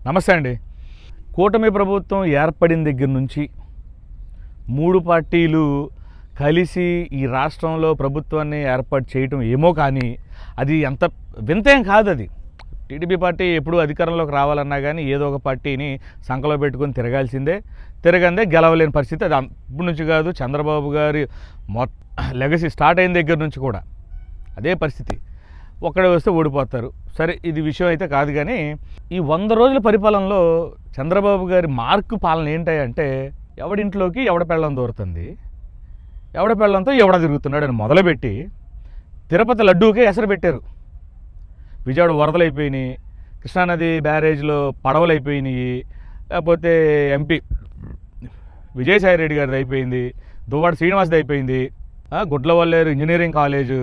నమస్తే అండి. కూటమి ప్రభుత్వం ఏర్పడిన దగ్గర నుంచి 3 పార్టీలు కలిసి ఈ రాష్ట్రంలో ప్రభుత్వాన్ని ఏర్పాటు చేయటం ఏమో కానీ అది అంత వింతేం కాదు. అది టీడీపీ పార్టీ ఎప్పుడు అధికారంలోకి రావాలన్నా కానీ ఏదో ఒక పార్టీని సంకలో పెట్టుకొని తిరగందే గెలవలేని పరిస్థితి. అది అప్పటి నుంచి కాదు, చంద్రబాబు గారి లెగసీ స్టార్ట్ అయిన దగ్గర నుంచి కూడా అదే పరిస్థితి. ఒక్కడే వస్తే ఓడిపోతారు. సరే, ఇది విషయం అయితే కాదు. కానీ ఈ 100 రోజుల పరిపాలనలో చంద్రబాబు గారి మార్కు పాలన ఏంటంటే ఎవడింట్లోకి ఎవడ పెళ్ళం దూరుతుంది, ఎవడ పెళ్ళంతో ఎవడ తిరుగుతున్నాడు అని మొదలుపెట్టి తిరుపతి లడ్డూకే ఎసరు పెట్టారు. విజయవాడ వరదలు అయిపోయినాయి, కృష్ణానది బ్యారేజ్లో పడవలు అయిపోయినాయి, లేకపోతే ఎంపీ విజయసాయి రెడ్డి గారిది అయిపోయింది, దువ్వాడ శ్రీనివాస్ది అయిపోయింది, గుడ్లవల్లేరు ఇంజనీరింగ్ కాలేజు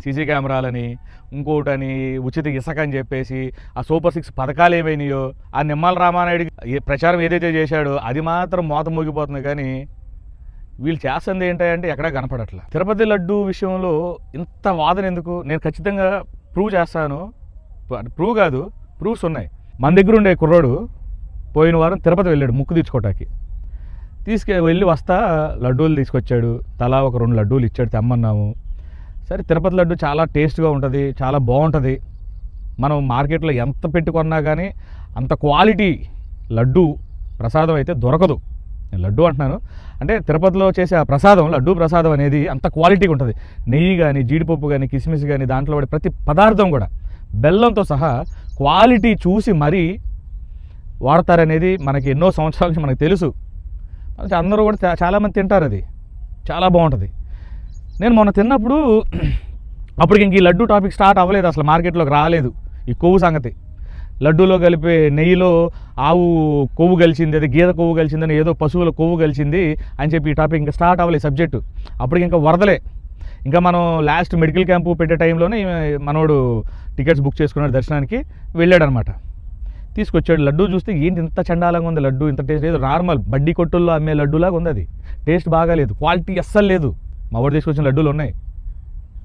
సీసీ కెమెరాలని, ఇంకోటని ఉచిత ఇసుక అని చెప్పేసి ఆ సూపర్ 6 పథకాలు ఏమైనాయో, ఆ నిమ్మల రామానాయుడు ప్రచారం ఏదైతే చేశాడో అది మాత్రం మోత మోగిపోతుంది. కానీ వీళ్ళు చేస్తుంది ఏంటంటే ఎక్కడా కనపడట్లా. తిరుపతి లడ్డు విషయంలో ఇంత వాదన ఎందుకు? నేను ఖచ్చితంగా ప్రూవ్ చేస్తాను. ప్రూవ్ కాదు, ప్రూఫ్స్ ఉన్నాయి. మన దగ్గర ఉండే కుర్రాడు పోయిన వారం తిరుపతి వెళ్ళాడు ముక్కు తీర్చుకోవటానికి. వెళ్ళి వస్తా లడ్డూలు తీసుకొచ్చాడు. తలా ఒక 2 లడ్డూలు ఇచ్చాడు, తెమ్మన్నాము. సరే, తిరుపతి లడ్డు చాలా టేస్ట్గా ఉంటుంది, చాలా బాగుంటుంది. మనం మార్కెట్లో ఎంత పెట్టుకున్నా కానీ అంత క్వాలిటీ లడ్డు ప్రసాదం అయితే దొరకదు. నేను లడ్డు అంటున్నాను అంటే తిరుపతిలో చేసే ఆ ప్రసాదం, లడ్డు ప్రసాదం అనేది అంత క్వాలిటీగా ఉంటుంది. నెయ్యి కానీ, జీడిపప్పు కానీ, కిస్మిస్ కానీ, దాంట్లో పడే ప్రతి పదార్థం కూడా బెల్లంతో సహా క్వాలిటీ చూసి మరీ వాడతారనేది మనకి ఎన్నో సంవత్సరాల నుంచి మనకు తెలుసు. అందరూ కూడా చాలామంది తింటారు, అది చాలా బాగుంటుంది. నేను మొన్న తిన్నప్పుడు అప్పటికి ఇంక ఈ లడ్డు టాపిక్ స్టార్ట్ అవ్వలేదు, అసలు మార్కెట్లోకి రాలేదు ఈ కొవ్వు సంగతి. లడ్డూలో కలిపే నెయ్యిలో ఆవు కొవ్వు కలిసింది, అది గేదె కొవ్వు కలిసిందని, ఏదో పశువుల కొవ్వు కలిసింది అని చెప్పి ఈ టాపిక్ ఇంకా స్టార్ట్ అవ్వలేదు సబ్జెక్టు. అప్పటికి ఇంకా వరదలే. ఇంకా మనం లాస్ట్ మెడికల్ క్యాంపు పెట్టే టైంలోనే మనోడు టికెట్స్ బుక్ చేసుకున్నాడు, దర్శనానికి వెళ్ళాడనమాట. తీసుకొచ్చాడు. లడ్డు చూస్తే ఏంటి ఇంత చండాలంగా ఉంది లడ్డు, ఇంత టేస్ట్ లేదు. నార్మల్ బడ్డీ కొట్టుల్లో అమ్మే లడ్డూలాగా ఉంది. అది టేస్ట్ బాగాలేదు, క్వాలిటీ అస్సలు లేదు. మా ఊరు తీసుకొచ్చిన లడ్డూలు ఉన్నాయి,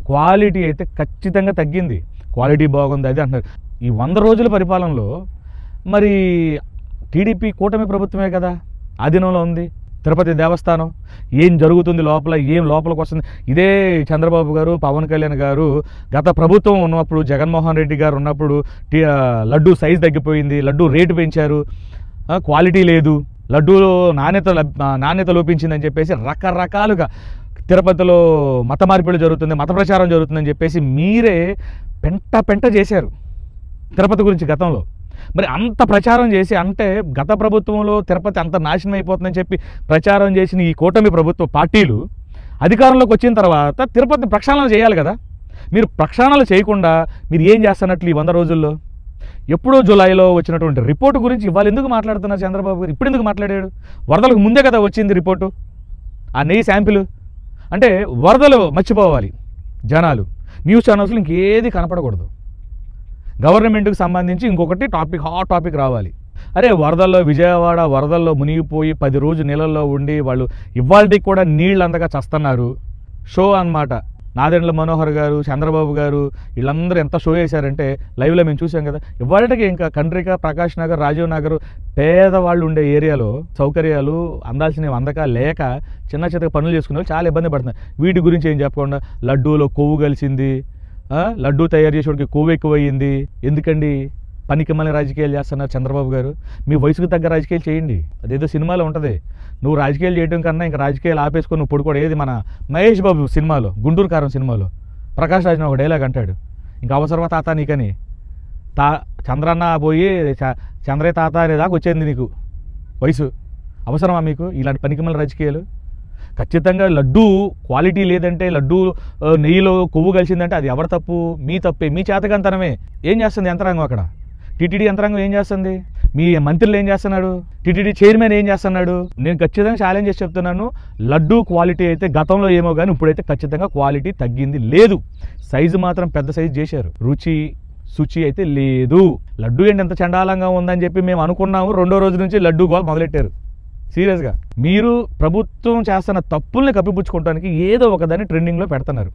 క్వాలిటీ అయితే ఖచ్చితంగా తగ్గింది. క్వాలిటీ బాగుంది అది అంటున్నారు. ఈ 100 రోజుల పరిపాలనలో మరి టీడీపీ కూటమి ప్రభుత్వమే కదా ఆధీనంలో ఉంది. తిరుపతి దేవస్థానం ఏం జరుగుతుంది లోపల, ఏం లోపలికి వస్తుంది? ఇదే చంద్రబాబు గారు, పవన్ కళ్యాణ్ గారు గత ప్రభుత్వం ఉన్నప్పుడు, జగన్మోహన్ రెడ్డి గారు ఉన్నప్పుడు లడ్డు సైజు తగ్గిపోయింది, లడ్డు రేటు పెంచారు, క్వాలిటీ లేదు, లడ్డూలో నాణ్యత లోపించిందని చెప్పేసి రకరకాలుగా తిరుపతిలో మత మార్పిడి జరుగుతుంది, మత ప్రచారం జరుగుతుందని చెప్పేసి మీరే పెంట చేశారు తిరుపతి గురించి గతంలో. మరి అంత ప్రచారం చేసి, అంటే గత ప్రభుత్వంలో తిరుపతి అంత నాశనం అయిపోతుందని చెప్పి ప్రచారం చేసిన ఈ కూటమి ప్రభుత్వ పార్టీలు అధికారంలోకి వచ్చిన తర్వాత తిరుపతిని ప్రక్షాళన చేయాలి కదా. మీరు ప్రక్షాళన చేయకుండా మీరు ఏం చేస్తున్నట్లు ఈ 100 రోజుల్లో? ఎప్పుడో జూలైలో వచ్చినటువంటి రిపోర్టు గురించి ఇవాళ ఎందుకు మాట్లాడుతున్నారు చంద్రబాబు గారు? ఇప్పుడు ఎందుకు మాట్లాడాడు? వరదలకు ముందే కదా వచ్చింది రిపోర్టు, ఆ నెయ్యి శాంపిల్. అంటే వరదలు మర్చిపోవాలి జనాలు, న్యూస్ ఛానల్స్లో ఇంకేది కనపడకూడదు. గవర్నమెంట్కి సంబంధించి ఇంకొకటి హాట్ టాపిక్ రావాలి. అరే, వరదల్లో విజయవాడ వరదల్లో మునిగిపోయి 10 రోజులు నీళ్ళల్లో ఉండి వాళ్ళు ఇవాళకి కూడా నీళ్ళు అంతగా చస్తున్నారు. షో అన్నమాట. నాదెండ్ల మనోహర్ గారు, చంద్రబాబు గారు వీళ్ళందరూ ఎంత షో చేశారంటే లైవ్లో మేము చూసాం కదా. ఇవాళకి ఇంకా కండ్రిక, ప్రకాష్ నగర్, రాజీవ్ నగర్ పేదవాళ్ళు ఉండే ఏరియాలో సౌకర్యాలు అందాల్సినవి అందక లేక చిన్న చిన్నగా పనులు చేసుకునే వాళ్ళు చాలా ఇబ్బంది పడుతున్నారు. వీటి గురించి ఏం చెప్పకుండా లడ్డూలో కొవ్వు కలిసింది, లడ్డూ తయారు చేసేవాడికి కొవ్వు ఎక్కువయ్యింది. ఎందుకండి పనికి మళ్ళీ రాజకీయాలు చేస్తున్నారు చంద్రబాబు గారు? మీ వయసుకు తగ్గ రాజకీయాలు చేయండి. అదేదో సినిమాలో ఉంటుంది, నువ్వు రాజకీయాలు చేయడం కన్నా ఇంకా రాజకీయాలు ఆపేసుకొని నువ్వు పడుకోవడం. ఏది మన మహేష్ బాబు సినిమాలో, గుంటూరు కారం సినిమాలో ప్రకాష్ రాజ్ని ఒక డైలాగ్ అంటాడు, ఇంకా అవసరమా తాత నీకని? చంద్రన్న పోయి చంద్రయ్య తాత అనేదాకా వచ్చేది నీకు వయసు, అవసరమా మీకు ఇలాంటి పనికి మళ్ళీ రాజకీయాలు? ఖచ్చితంగా లడ్డూ క్వాలిటీ లేదంటే, లడ్డూ నెయ్యిలో కొవ్వు కలిసిందంటే అది ఎవరి తప్పు? మీ తప్పే, మీ చేతకంతనమే. ఏం చేస్తుంది యంత్రాంగం అక్కడ? టీటీడీ యంత్రాంగం ఏం చేస్తుంది? మీ మంత్రులు ఏం చేస్తున్నాడు? టీటీడీ చైర్మన్ ఏం చేస్తున్నాడు? నేను ఖచ్చితంగా ఛాలెంజ్ చేసి చెప్తున్నాను, లడ్డూ క్వాలిటీ అయితే గతంలో ఏమో కానీ ఇప్పుడైతే ఖచ్చితంగా క్వాలిటీ తగ్గింది లేదు. సైజు మాత్రం పెద్ద సైజు చేశారు, రుచి శుచి అయితే లేదు. లడ్డూ ఏంటి ఎంత చండాలంగా ఉందని చెప్పి మేము అనుకున్నాము, 2వ రోజు నుంచి లడ్డూ గోల్ మొదలెట్టారు. సీరియస్గా మీరు ప్రభుత్వం చేస్తున్న తప్పుల్ని కప్పిపుచ్చుకోవడానికి ఏదో ఒకదాన్ని ట్రెండింగ్లో పెడుతున్నారు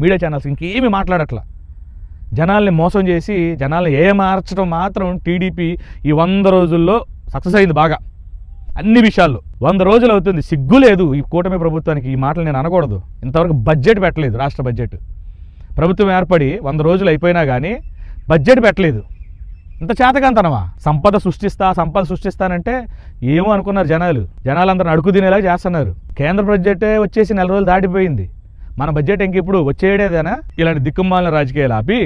మీడియా ఛానల్స్. ఇంకేమీ మాట్లాడట్లా. జనాల్ని మోసం చేసి జనాల్ని ఏమార్చడం మాత్రం టీడీపీ ఈ 100 రోజుల్లో సక్సెస్ అయింది బాగా, అన్ని విషయాల్లో. 100 రోజులు అవుతుంది, సిగ్గు లేదు ఈ కూటమి ప్రభుత్వానికి. ఈ మాటలు నేను అనకూడదు. ఇంతవరకు బడ్జెట్ పెట్టలేదు, రాష్ట్ర బడ్జెట్. ప్రభుత్వం ఏర్పడి 100 రోజులు అయిపోయినా కానీ బడ్జెట్ పెట్టలేదు. ఇంత చేతకంతనమా? సంపద సృష్టిస్తానంటే ఏమో అనుకున్నారు జనాలందరూ అడుగు తినేలా చేస్తున్నారు. కేంద్ర బడ్జెటే వచ్చేసి 4 రోజులు దాటిపోయింది. మన బడ్జెట్ ఇంక ఇప్పుడు వచ్చేయడేదేనా? ఇలాంటి దిక్కుమాలిన రాజకీయాలు ఆపి,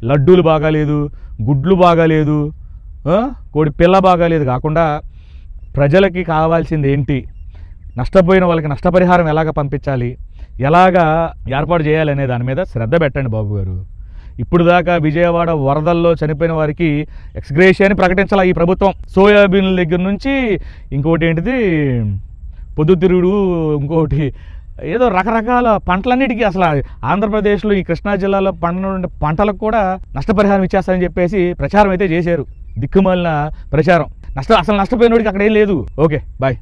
లడ్డూలు బాగాలేదు, గుడ్లు బాగాలేదు, కోడి పిల్ల బాగాలేదు కాకుండా ప్రజలకి కావాల్సింది ఏంటి, నష్టపోయిన వాళ్ళకి నష్టపరిహారం ఎలాగ పంపించాలి, ఎలాగా ఏర్పాటు చేయాలి అనే దాని మీద శ్రద్ధ పెట్టండి బాబు గారు. ఇప్పుడు దాకా విజయవాడ వరదల్లో చనిపోయిన వారికి ఎక్స్గ్రేషియాని ప్రకటించాలి ఈ ప్రభుత్వం. సోయాబీన్ల దగ్గర నుంచి ఇంకోటి ఏంటిది పొద్దుతిరుగుడు, ఇంకోటి ఏదో రకరకాల పంటలన్నిటికీ అసలు ఆంధ్రప్రదేశ్లో ఈ కృష్ణా జిల్లాలో పంటలకు కూడా నష్టపరిహారం ఇచ్చేస్తారని చెప్పేసి ప్రచారం అయితే చేశారు. దిక్కుమాలిన ప్రచారం. అసలు నష్టపోయినోడికి అక్కడ ఏం లేదు. Okay, bye.